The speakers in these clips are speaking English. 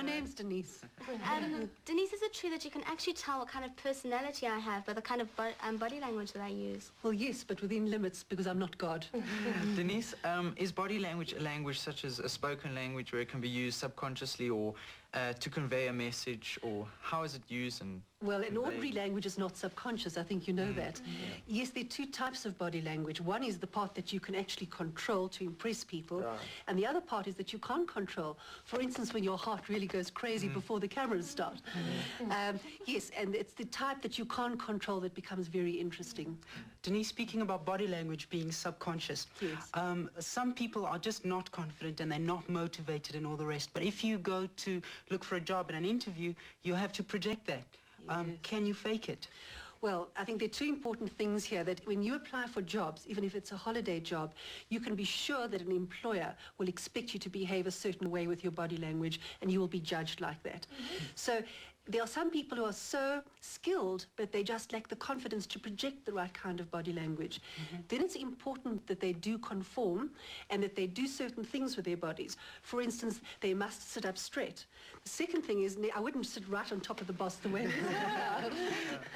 My name's Denise. Denise, is it true that you can actually tell what kind of personality I have by the kind of body language that I use? Well, yes, but within limits, because I'm not God. Denise, is body language a language such as a spoken language where it can be used subconsciously or to convey a message, or how is it used? And well, an ordinary language is not subconscious. I think you know that. Yes, there are two types of body language. One is the part that you can actually control to impress people, and the other part is that you can't control. For instance, when your heart really goes crazy before the cameras start. Yes, and it's the type that you can't control that becomes very interesting. Denise, speaking about body language being subconscious, yes. Some people are just not confident and they're not motivated and all the rest. But if you go to look for a job in an interview, you have to project that. Yes. Can you fake it? Well, I think there are two important things here, that when you apply for jobs, even if it's a holiday job, you can be sure that an employer will expect you to behave a certain way with your body language, and you will be judged like that. So there are some people who are so skilled, but they just lack the confidence to project the right kind of body language. Then it's important that they do conform and that they do certain things with their bodies. For instance, they must sit up straight. The second thing is, I wouldn't sit right on top of the boss the way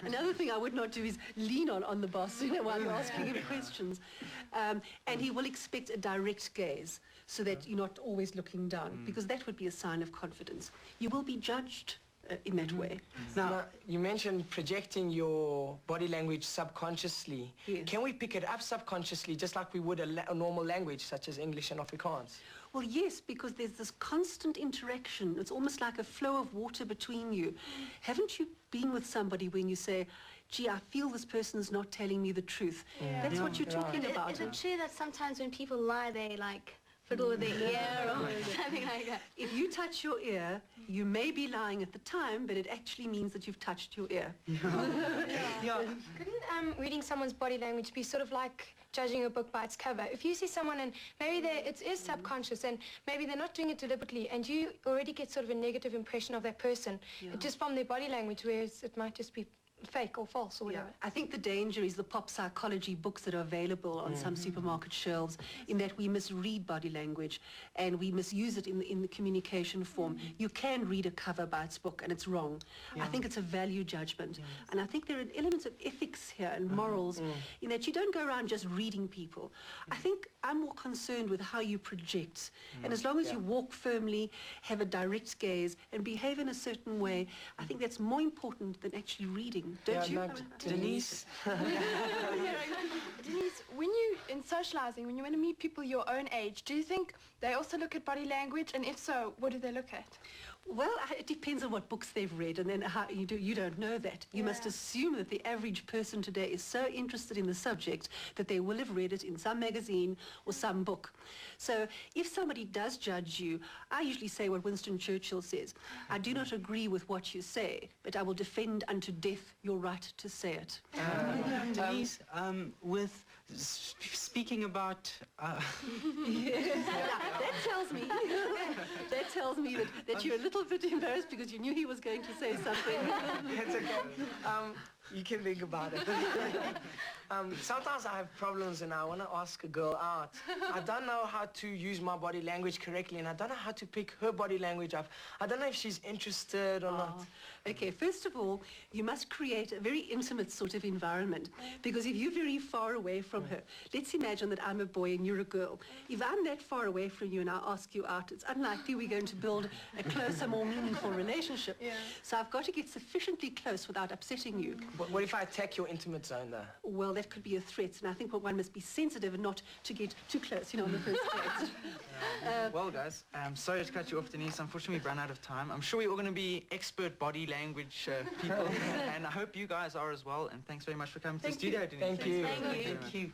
Another thing I would not do is lean on the boss, while you're asking him questions. And he will expect a direct gaze, so that you're not always looking down, because that would be a sign of confidence. You will be judged in that way. Now, you mentioned projecting your body language subconsciously. Yes. Can we pick it up subconsciously just like we would a normal language such as English and Afrikaans? Well, yes, because there's this constant interaction. It's almost like a flow of water between you. Haven't you been with somebody when you say, gee, I feel this person's not telling me the truth? That's what you're talking about. Is it true that sometimes when people lie, they fiddle with their ear or something like that? If you touch your ear, you may be lying at the time, but it actually means that you've touched your ear. Couldn't reading someone's body language be sort of like judging a book by its cover? If you see someone and maybe it is subconscious and maybe they're not doing it deliberately, and you already get sort of a negative impression of that person just from their body language, whereas it might just be fake or false or whatever. I think the danger is the pop psychology books that are available on some supermarket shelves, in that we misread body language and we misuse it in the communication form. You can read a cover by its book and it's wrong. I think it's a value judgment. And I think there are elements of ethics here and morals in that you don't go around just reading people. I think I'm more concerned with how you project. And as long as you walk firmly, have a direct gaze and behave in a certain way, I think that's more important than actually reading. Don't you? Denise? Denise, when you, in socializing, when you want to meet people your own age, do you think they also look at body language? And if so, what do they look at? Well, it depends on what books they've read, and then how you don't know that. You must assume that the average person today is so interested in the subject that they will have read it in some magazine or some book. So if somebody does judge you, I usually say what Winston Churchill says: I do not agree with what you say, but I will defend unto death your right to say it. Denise, with speaking about... That tells me that you're a little bit embarrassed because you knew he was going to say something. It's okay. You can think about it. Sometimes I have problems and I want to ask a girl out. I don't know how to use my body language correctly, and I don't know how to pick her body language up. I don't know if she's interested or not. Okay, first of all, you must create a very intimate sort of environment, because if you're very far away from her, let's imagine that I'm a boy and you're a girl. If I'm that far away from you and I ask you out, it's unlikely we're going to build a closer, more meaningful relationship. So I've got to get sufficiently close without upsetting you. But what if I attack your intimate zone, though? Well, that could be a threat, and I think one must be sensitive and not to get too close, on the first date. Well, guys, sorry to cut you off, Denise. Unfortunately, we've run out of time. I'm sure we're all going to be expert body language people, and I hope you guys are as well. And thanks very much for coming to the studio, Denise. Thank you. Thank you.